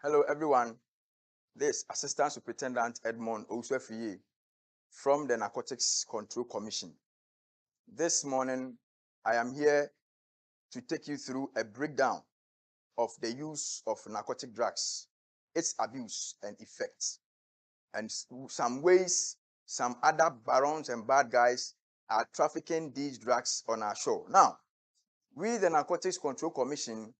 Hello, everyone. This is Assistant Superintendent Edmond Ouswefiye from the Narcotics Control Commission. This morning, I am here to take you through a breakdown of the use of narcotic drugs, its abuse and effects, and some ways some other barons and bad guys are trafficking these drugs on our shore. Now, we, the Narcotics Control Commission,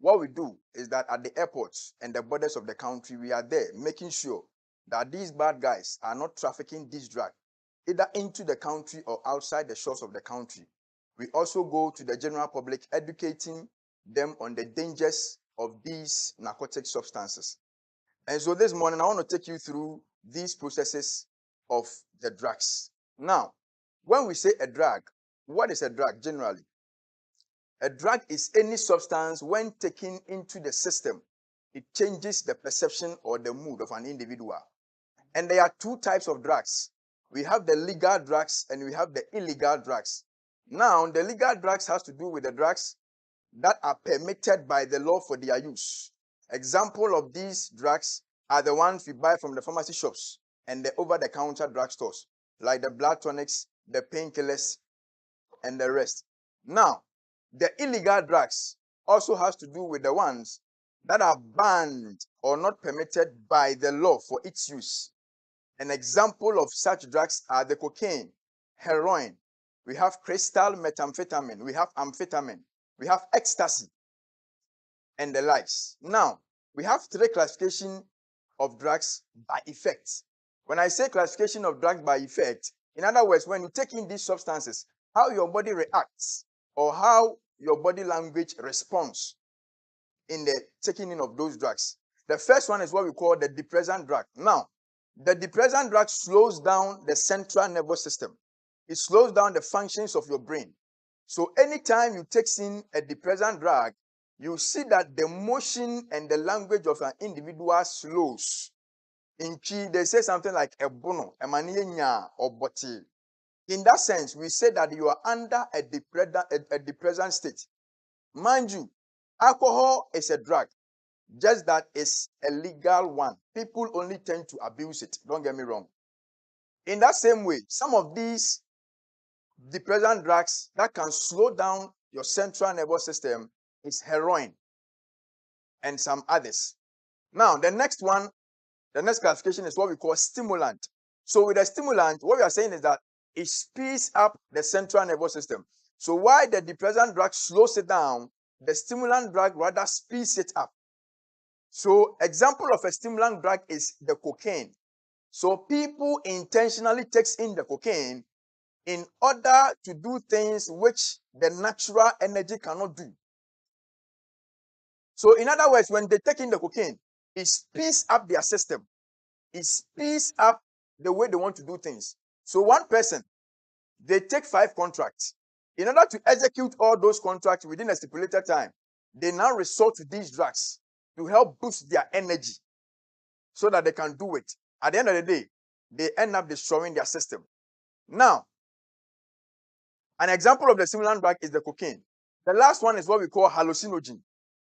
what we do is that at the airports and the borders of the country, we are there making sure that these bad guys are not trafficking this drug either into the country or outside the shores of the country. We also go to the general public, educating them on the dangers of these narcotic substances. And so this morning, I want to take you through these processes of the drugs. Now, when we say a drug, what is a drug generally? A drug is any substance when taken into the system, it changes the perception or the mood of an individual. And there are two types of drugs. We have the legal drugs and we have the illegal drugs. Now, the legal drugs has to do with the drugs that are permitted by the law for their use. Example of these drugs are the ones we buy from the pharmacy shops and the over-the-counter drugstores, like the blood tonics, the painkillers, and the rest. Now, the illegal drugs also has to do with the ones that are banned or not permitted by the law for its use. An example of such drugs are the cocaine, heroin, we have crystal methamphetamine, we have amphetamine, we have ecstasy, and the likes. Now, we have three classifications of drugs by effect. When I say classification of drugs by effect, in other words, when you take in these substances, how your body reacts or how your body language responds in the taking in of those drugs. The first one is what we call the depressant drug. Now, the depressant drug slows down the central nervous system. It slows down the functions of your brain. So anytime you take in a depressant drug, you see that the motion and the language of an individual slows. In Chi, they say something like ebono, emanienya, or boti. In that sense, we say that you are under a depressant state. Mind you, alcohol is a drug, just that it's a legal one. People only tend to abuse it. Don't get me wrong. In that same way, some of these depressant drugs that can slow down your central nervous system is heroin and some others. Now, the next classification is what we call stimulant. So with a stimulant, what we are saying is that it speeds up the central nervous system. So while the depressant drug slows it down, the stimulant drug rather speeds it up. So example of a stimulant drug is the cocaine. So people intentionally takes in the cocaine in order to do things which the natural energy cannot do. So in other words, when they take in the cocaine, it speeds up their system. It speeds up the way they want to do things. So one person, they take 5 contracts. In order to execute all those contracts within a stipulated time, they now resort to these drugs to help boost their energy so that they can do it. At the end of the day, they end up destroying their system. Now, an example of the stimulant drug is the cocaine. The last one is what we call hallucinogen.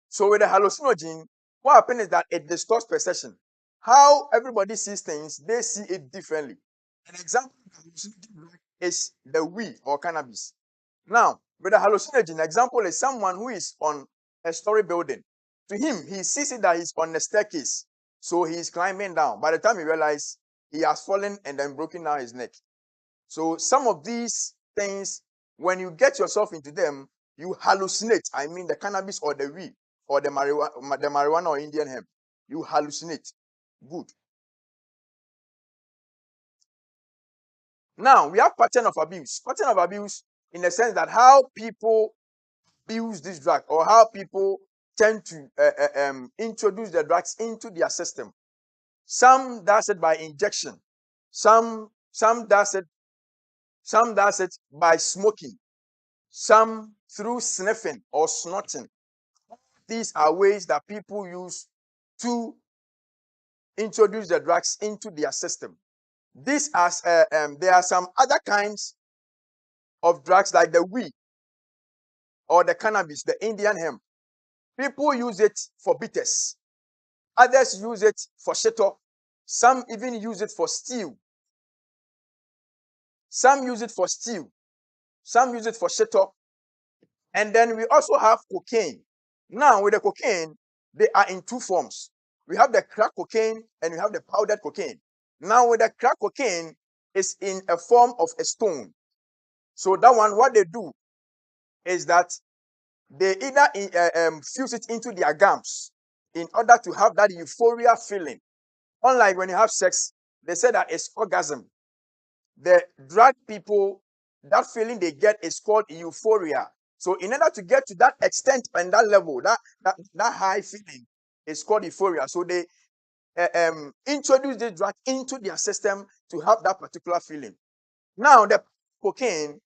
So with the hallucinogen, what happens is that it distorts perception. How everybody sees things, they see it differently. An example of hallucinogen drug is the weed or cannabis. Now, with the hallucinogen, example is someone who is on a story building. To him, he sees it that he's on a staircase. So he is climbing down. By the time he realizes, he has fallen and then broken down his neck. So some of these things, when you get yourself into them, you hallucinate. I mean the cannabis or the weed or the marijuana or Indian hemp. You hallucinate. Good. Now, we have pattern of abuse. Pattern of abuse in the sense that how people abuse this drug or how people tend to introduce the drugs into their system. Some does it by injection. Some does it by smoking. Some through sniffing or snorting. These are ways that people use to introduce the drugs into their system. There are some other kinds of drugs like the weed or the cannabis, the Indian hemp. People use it for bitters. Others use it for shito. Some even use it for stew. Some use it for stew. Some use it for shito. And then we also have cocaine. Now, with the cocaine, they are in two forms. We have the crack cocaine and we have the powdered cocaine. Now, with the crack cocaine, it's in a form of a stone. So that one, what they do is that they either fuse it into their gums in order to have that euphoria feeling. Unlike when you have sex, they say that it's orgasm. The drug people, that feeling they get is called euphoria. So in order to get to that extent and that level, that high feeling is called euphoria. So they introduce this drug into their system to have that particular feeling. Now, the cocaine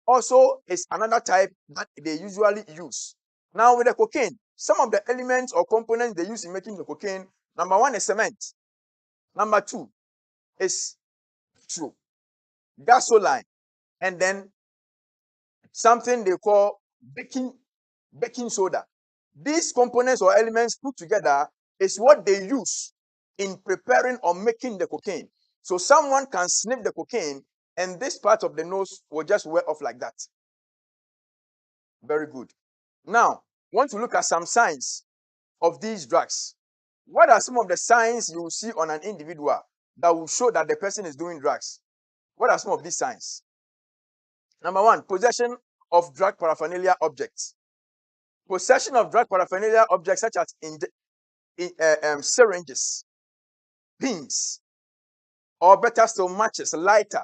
also is another type that they usually use. Now, with the cocaine, some of the elements or components they use in making the cocaine, number one is cement. Number two is petrol, gasoline, and then something they call baking soda. These components or elements put together is what they use in preparing or making the cocaine. So someone can sniff the cocaine and this part of the nose will just wear off like that. Very good. Now, want to look at some signs of these drugs. What are some of the signs you will see on an individual that will show that the person is doing drugs? What are some of these signs? Number one, possession of drug paraphernalia objects. Possession of drug paraphernalia objects such as syringes, pins, or better still matches, lighter.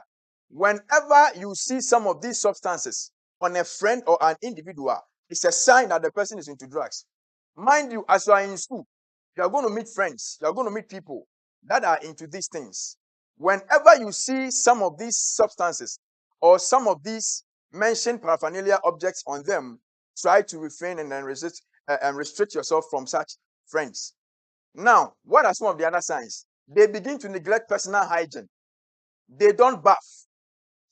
Whenever you see some of these substances on a friend or an individual, it's a sign that the person is into drugs. Mind you, as you are in school, you are going to meet friends, you are going to meet people that are into these things. Whenever you see some of these substances or some of these mentioned paraphernalia objects on them, try to refrain and then resist and restrict yourself from such friends. Now, what are some of the other signs? They begin to neglect personal hygiene. They don't bath.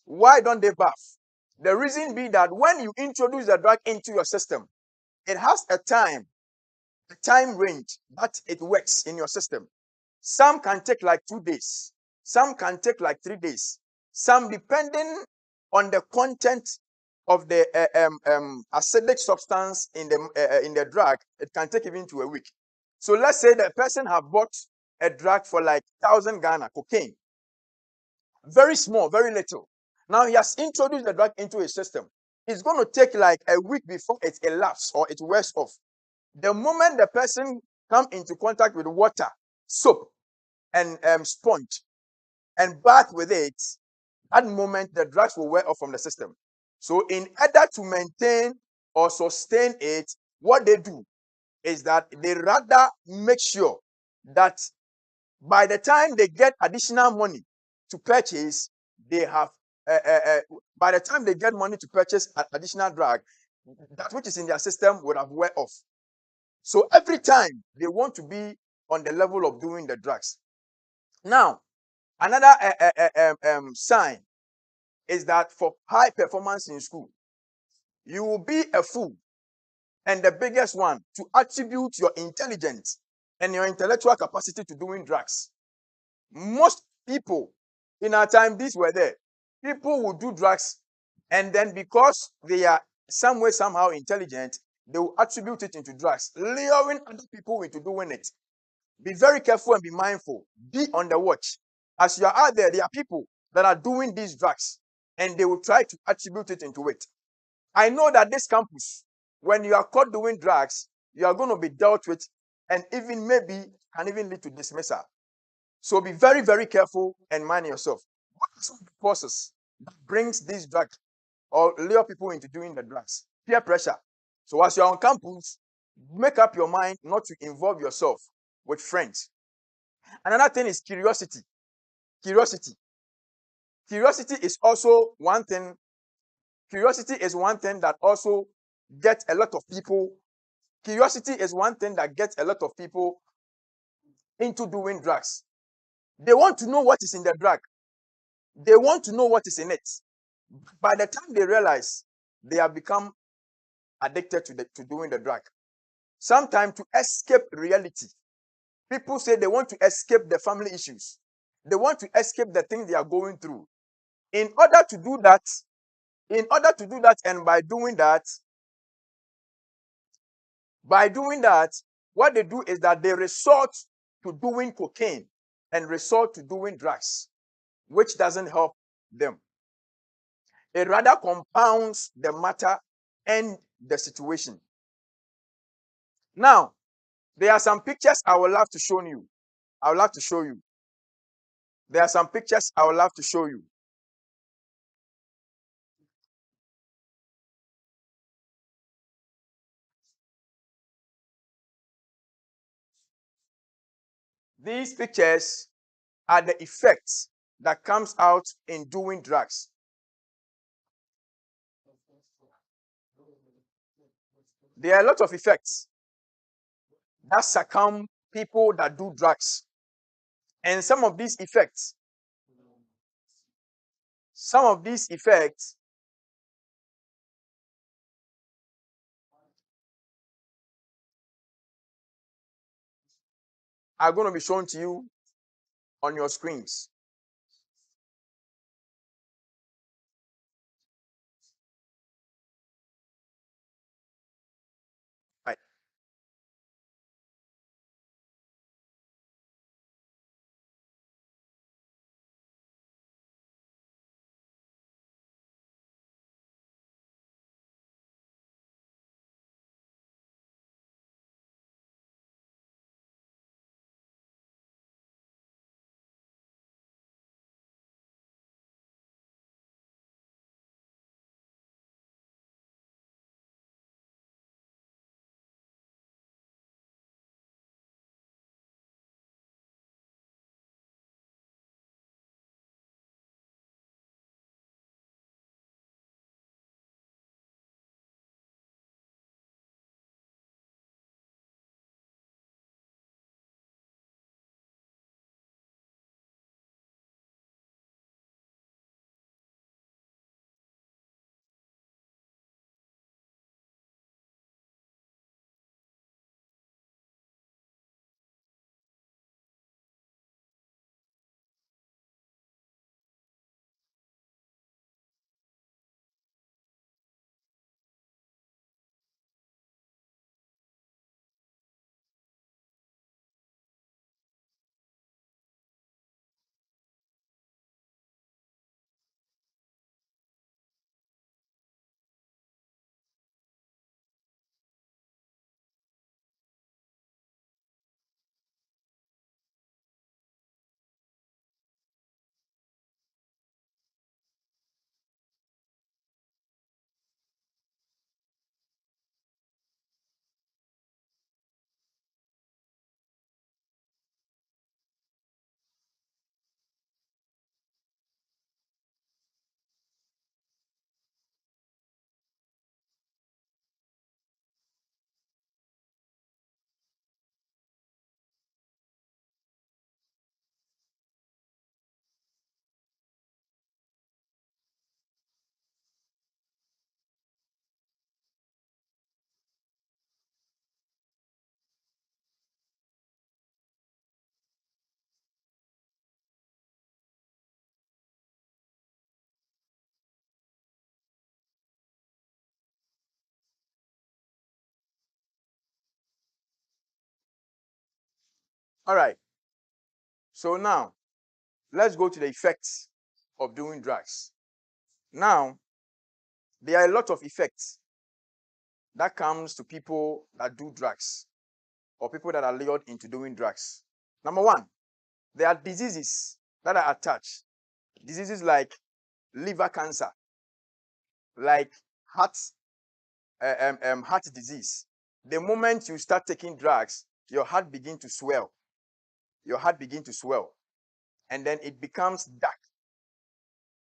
Why don't they bath? The reason be that when you introduce the drug into your system, it has a time range that it works in your system. Some can take like 2 days. Some can take like 3 days. Some, depending on the content of the acidic substance in the drug, it can take even to a week. So let's say the person have bought a drug for like 1,000 Ghana, cocaine. Very small, very little. Now he has introduced the drug into his system. It's going to take like a week before it elapses or it wears off. The moment the person come into contact with water, soap, and sponge, and bath with it, at the moment the drugs will wear off from the system. So in order to maintain or sustain it, what they do is that they rather make sure that by the time they get additional money to purchase, they have by the time they get money to purchase an additional drug, that which is in their system would have wear off. So every time they want to be on the level of doing the drugs. Now, another sign is that for high performance in school, you will be a fool and the biggest one to attribute your intelligence and your intellectual capacity to doing drugs. Most people in our time, these were there. People will do drugs, and then because they are some way, somehow intelligent, they will attribute it into drugs, luring other people into doing it. Be very careful and be mindful. Be on the watch. As you are out there, there are people that are doing these drugs, and they will try to attribute it into it. I know that this campus, when you are caught doing drugs, you are going to be dealt with, and even maybe can even lead to dismissal. So be very, very careful and mind yourself. What are some of the causes that brings these drugs or lure people into doing the drugs? Peer pressure. So as you're on campus, make up your mind not to involve yourself with friends. Another thing is curiosity. Curiosity. Curiosity is also one thing. Curiosity is one thing that also gets a lot of people. Curiosity is one thing that gets a lot of people into doing drugs. They want to know what is in the drug. They want to know what is in it. By the time they realize, they have become addicted to doing the drug. Sometimes to escape reality, People say they want to escape the family issues. They want to escape the things they are going through. In order to do that, and by doing that, what they do is that they resort to doing cocaine and resort to doing drugs, which doesn't help them. It rather compounds the matter and the situation. Now, there are some pictures I would love to show you. I would love to show you. There are some pictures I would love to show you. These pictures are the effects that comes out in doing drugs. There are a lot of effects that succumb people that do drugs. And some of these effects are going to be shown to you on your screens. Right. All right. So now, let's go to the effects of doing drugs. Now, there are a lot of effects that comes to people that do drugs or people that are lured into doing drugs. Number one, there are diseases that are attached. Diseases like liver cancer, like heart disease. The moment you start taking drugs, your heart begin to swell. Your heart begin to swell, and then it becomes dark.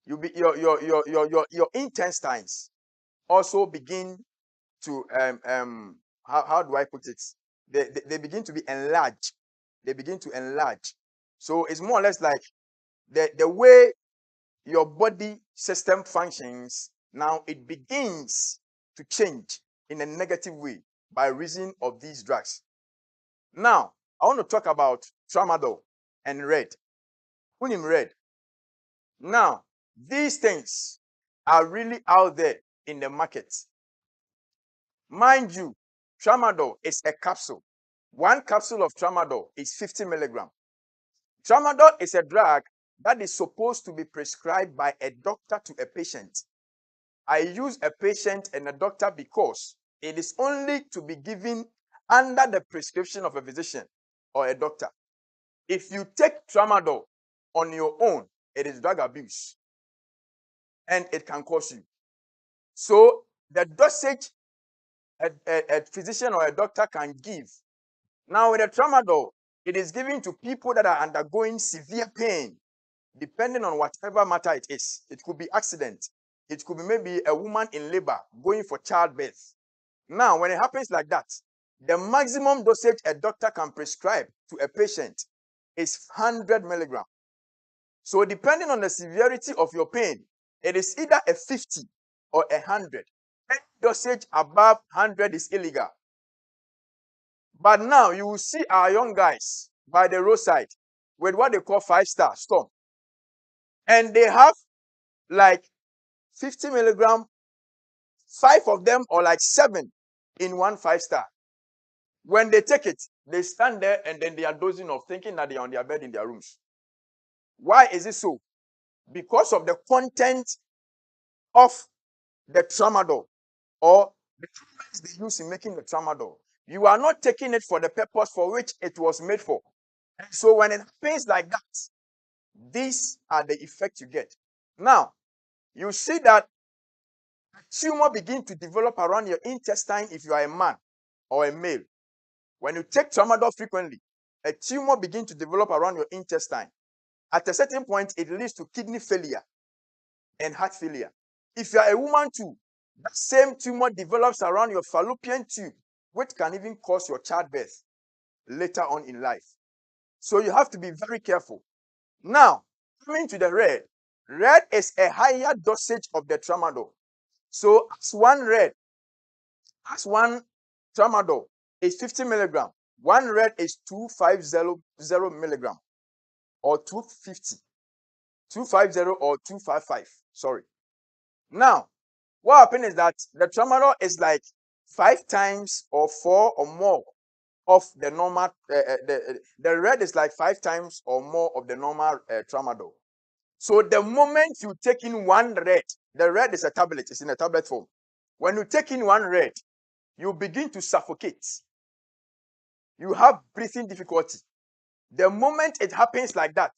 Your intestines also begin to how do I put it? They begin to be enlarged. They begin to enlarge. So it's more or less like the way your body system functions now, it begins to change in a negative way by reason of these drugs. Now, I want to talk about tramadol and red. Unim red. Now, these things are really out there in the market. Mind you, tramadol is a capsule. One capsule of tramadol is 50 milligrams. Tramadol is a drug that is supposed to be prescribed by a doctor to a patient. I use a patient and a doctor because it is only to be given under the prescription of a physician or a doctor. If you take tramadol on your own, it is drug abuse and it can cause you. So the dosage a physician or a doctor can give. Now with the tramadol, it is given to people that are undergoing severe pain, depending on whatever matter it is. It could be accident. It could be maybe a woman in labor going for childbirth. Now, when it happens like that, the maximum dosage a doctor can prescribe to a patient is 100 milligrams. So depending on the severity of your pain, it is either a 50 or 100. Any dosage above 100 is illegal. But now you will see our young guys by the roadside with what they call 5-star storm. And they have like 50 milligram, 5 of them or like 7 in one 5-star. When they take it, they stand there and then they are dozing off, thinking that they are on their bed in their rooms. Why is it so? Because of the content of the tramadol or the treatments they use in making the tramadol. You are not taking it for the purpose for which it was made for. And so when it happens like that, these are the effects you get. Now, you see that a tumor begin to develop around your intestine if you are a man or a male. When you take tramadol frequently, a tumor begin to develop around your intestine. At a certain point, it leads to kidney failure and heart failure. If you are a woman too, the same tumor develops around your fallopian tube, which can even cause your childbirth later on in life. So you have to be very careful. Now, coming to the red. Red is a higher dosage of the tramadol. So as one tramadol is 50 milligram, one red is 250 milligram or 250. 250 or 255. Sorry. Now, what happens is that the tramadol is like 5 times or 4 or more of the normal. The red is like 5 times or more of the normal tramadol. So the moment you take in one red, the red is a tablet. It's in a tablet form. When you take in one red, you begin to suffocate. You have breathing difficulty. The moment it happens like that,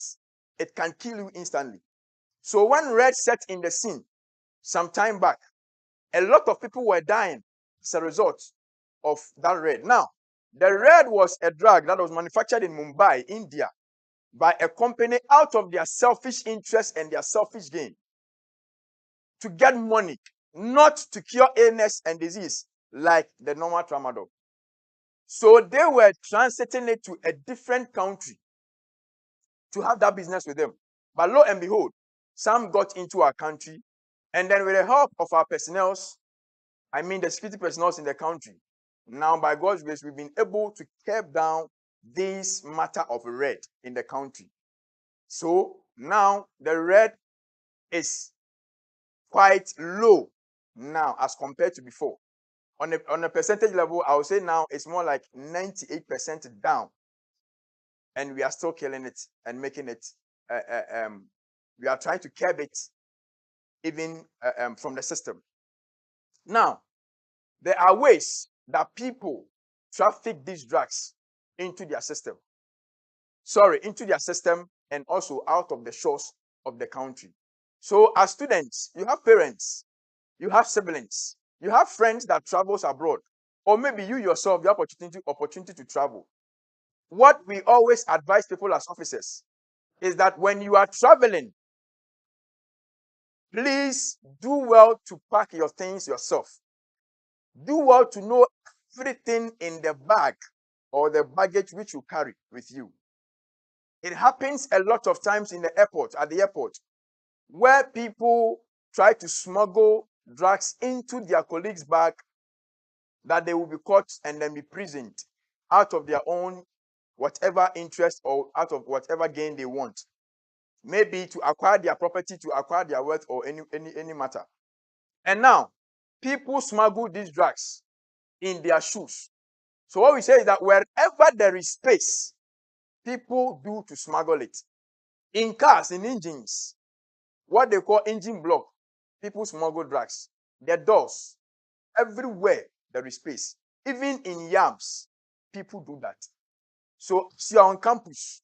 it can kill you instantly. So when red set in the scene some time back, a lot of people were dying as a result of that red. Now, the red was a drug that was manufactured in Mumbai, India, by a company out of their selfish interest and their selfish gain to get money, not to cure illness and disease like the normal tramadol. So they were transiting it to a different country to have that business with them. But lo and behold, some got into our country, and then with the help of our personnel, I mean the security personnel in the country, now by God's grace, we've been able to curb down this matter of red in the country. So now the red is quite low now as compared to before. On a percentage level, I would say now it's more like 98% down. And we are still killing it and making it, we are trying to curb it even from the system. Now, there are ways that people traffic these drugs into their system. Into their system and also out of the shores of the country. So as students, you have parents, you have siblings, you have friends that travels abroad, or maybe you yourself, you have opportunity to travel. What we always advise people as officers is that when you are traveling, please do well to pack your things yourself. Do well to know everything in the bag or the baggage which you carry with you. It happens a lot of times in the airport, at the airport, where people try to smuggle drugs into their colleagues' bag that they will be caught and then be prisoned out of their own whatever interest or out of whatever gain they want. Maybe to acquire their property, to acquire their wealth, or any matter. And now, people smuggle these drugs in their shoes. So what we say is that wherever there is space, people do to smuggle it. In cars, in engines, what they call engine block, people smuggle drugs. The doors, everywhere there is space. Even in yams, people do that. So if you are on campus,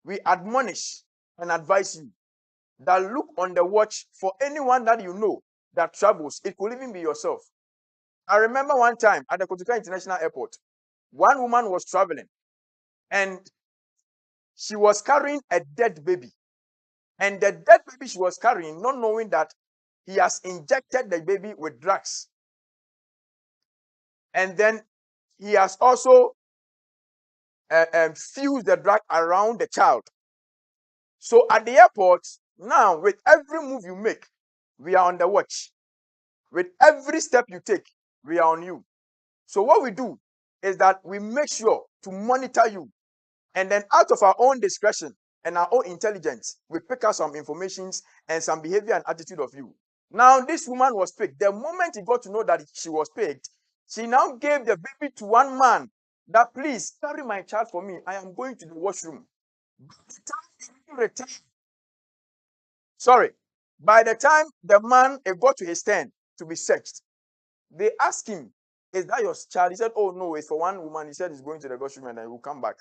we admonish and advise you that look on the watch for anyone that you know that travels. It could even be yourself. I remember one time at the Kotoka International Airport, one woman was traveling and she was carrying a dead baby. And the dead baby she was carrying, not knowing that he has injected the baby with drugs. And then he has also fused the drug around the child. So at the airport, now with every move you make, we are on the watch. With every step you take, we are on you. So what we do is that we make sure to monitor you. And then out of our own discretion and our own intelligence, we pick up some informations and some behavior and attitude of you. Now, this woman was picked. The moment he got to know that she was picked, she now gave the baby to one man that, please carry my child for me. I am going to the washroom. By the time he returned, by the time the man got to his turn to be searched, they asked him, is that your child? He said, oh no, it's for one woman. He said he's going to the washroom and then he will come back.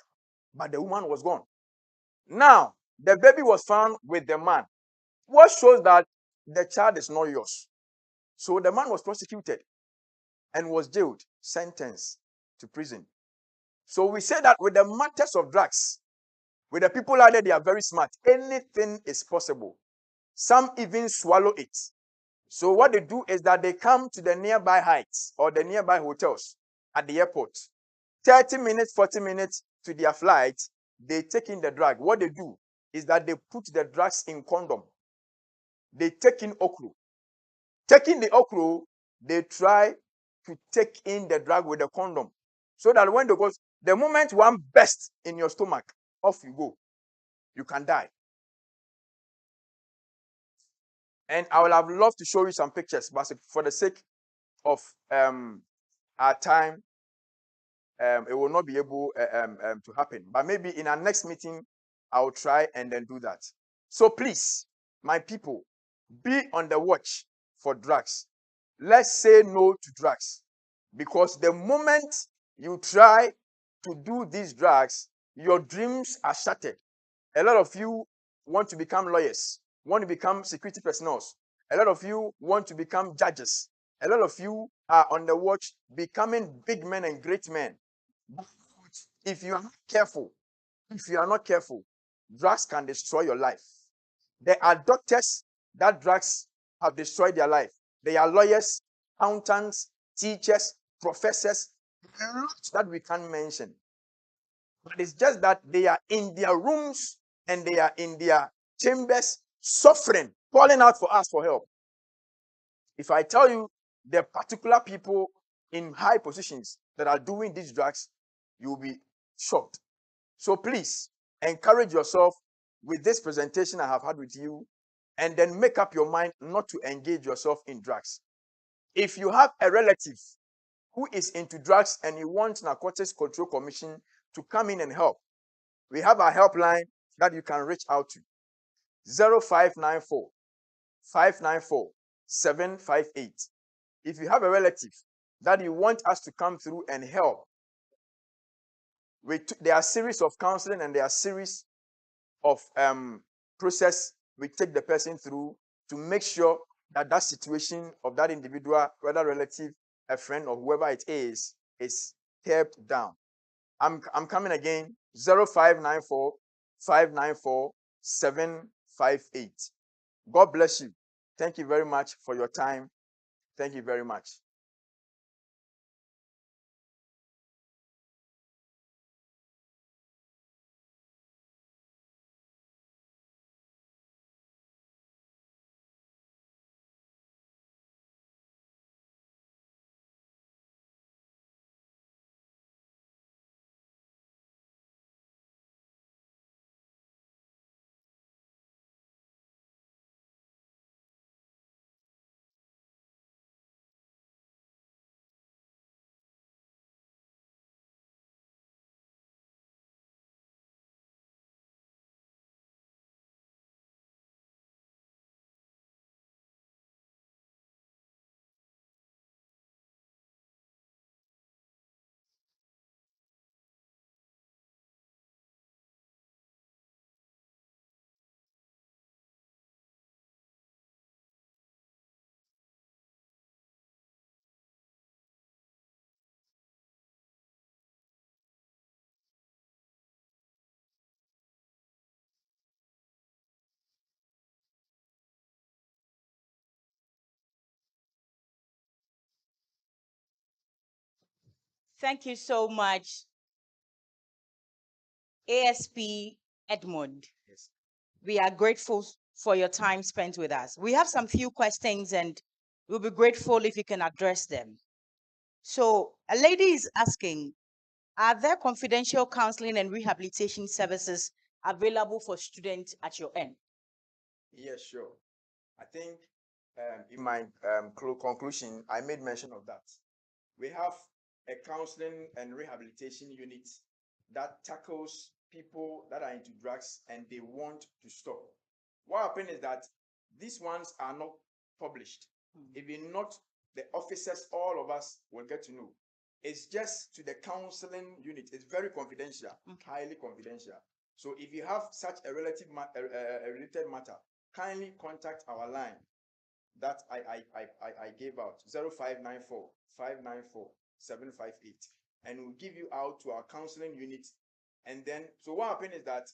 But the woman was gone. Now, the baby was found with the man. What shows that the child is not yours? So the man was prosecuted and was jailed, sentenced to prison. So we say that with the matters of drugs, with the people out there, they are very smart. Anything is possible. Some even swallow it. So what they do is that they come to the nearby heights or the nearby hotels at the airport. 30 minutes, 40 minutes to their flight, they take in the drug. What they do is that they put the drugs in condom. They take in okra. Taking the okra, they try to take in the drug with the condom. So that when they go, the moment one bursts in your stomach, off you go. You can die. And I would have loved to show you some pictures, but for the sake of our time, it will not be able to happen. But maybe in our next meeting, I will try and then do that. So please, my people, be on the watch for drugs. Let's say no to drugs. Because the moment you try to do these drugs, your dreams are shattered. A lot of you want to become lawyers, want to become security personnel. A lot of you want to become judges. A lot of you are on the watch becoming big men and great men. But if you are not careful, drugs can destroy your life. There are doctors that drugs have destroyed their life. They are lawyers, accountants, teachers, professors, lots that we can't mention. But it's just that they are in their rooms and they are in their chambers suffering, calling out for us for help. If I tell you the particular people in high positions that are doing these drugs, you'll be shocked. So please encourage yourself with this presentation I have had with you, and then make up your mind not to engage yourself in drugs. If you have a relative who is into drugs and you want Narcotics Control Commission to come in and help, we have our helpline that you can reach out to. 0594 594 758. If you have a relative that you want us to come through and help, there are series of counseling and there are series of process we take the person through to make sure that that situation of that individual, whether relative, a friend, or whoever it is kept down. I'm coming again. 0594 594 758. God bless you. Thank you very much for your time. Thank you very much. Thank you so much, ASP Edmund. Yes. We are grateful for your time spent with us. We have some few questions and we'll be grateful if you can address them. So, a lady is asking, are there confidential counseling and rehabilitation services available for students at your end? Yes, sure. I think in my conclusion, I made mention of that. We have a counseling and rehabilitation unit that tackles people that are into drugs and they want to stop. What happens is that these ones are not published. Even not the officers, all of us will get to know. It's just to the counseling unit. It's very confidential, highly confidential. So if you have such a related matter, kindly contact our line that I gave out 0594 594 758, and we'll give you out to our counseling unit. And then, so what happens is that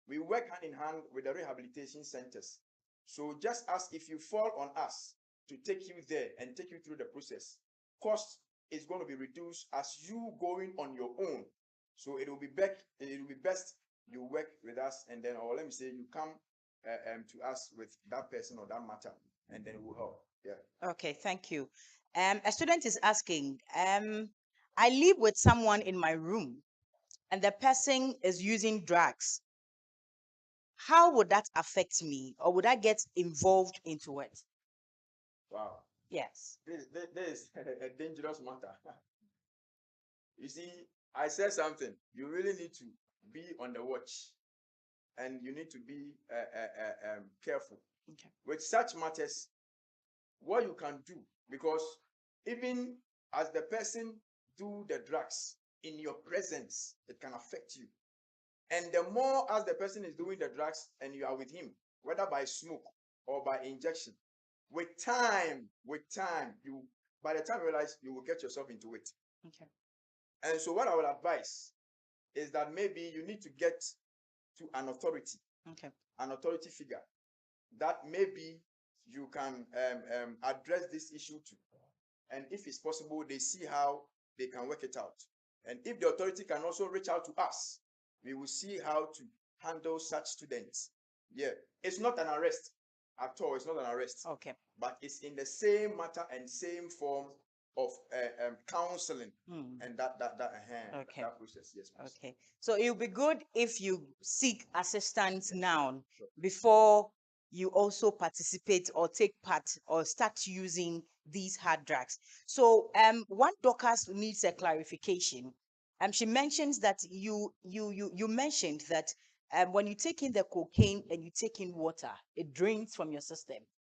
we work hand in hand with the rehabilitation centers. So just as if you fall on us to take you there and take you through the process, cost is going to be reduced as you going on your own. So it will be best you work with us, and then, or let me say, you come to us with that person or that matter, and then we'll help. Yeah. Okay, thank you. A student is asking, I live with someone in my room and the person is using drugs. How would that affect me, or would I get involved into it? Wow. Yes. This is a dangerous matter. You see, I said something. You really need to be on the watch, and you need to be careful. Okay. With such matters, what you can do, because even as the person do the drugs in your presence, it can affect you. And the more as the person is doing the drugs and you are with him, whether by smoke or by injection, with time, you by the time you realize, you will get yourself into it. Okay. And so what I would advise is that maybe you need to get to an authority, Okay. an authority figure that maybe you can address this issue to. And if it's possible, they see how they can work it out. And if the authority can also reach out to us, we will see how to handle such students. Yeah, it's not an arrest at all. It's not an arrest. Okay. But it's in the same matter and same form of counseling and that Okay. that process. Yes, please. Okay. So it would be good if you seek assistance Yes, now sure. before you also participate or take part or start using these hard drugs. So one Dorcas needs a clarification. She mentions that you mentioned that when you take in the cocaine and you take in water, it drains from your system.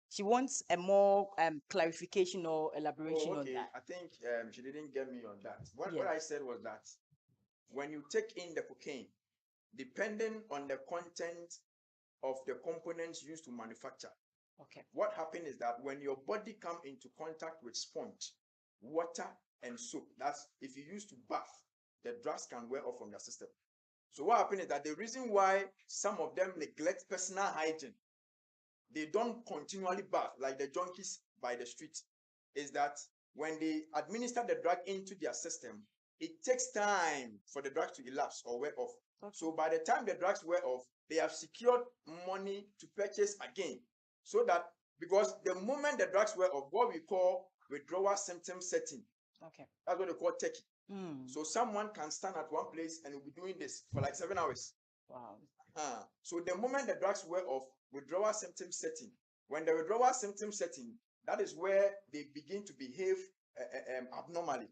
She wants a more clarification or elaboration Oh, on okay. that. I think she didn't get me on that. What Yes. I said was that when you take in the cocaine, depending on the content of the components used to manufacture, Okay. what happens is that when your body come into contact with sponge, water, and soap, that's if you use to bath, the drugs can wear off from your system. So what happens is that the reason why some of them neglect personal hygiene, they don't continually bath like the junkies by the street, is that when they administer the drug into their system, it takes time for the drugs to elapse or wear off. Okay. So by the time the drugs wear off, they have secured money to purchase again. So that because the moment the drugs wear off, what we call withdrawal symptom setting. Okay. That's what they call techie. So someone can stand at one place and will be doing this for like 7 hours. Wow. So the moment the drugs wear off, withdrawal symptom setting. When the withdrawal symptom setting, that is where they begin to behave abnormally.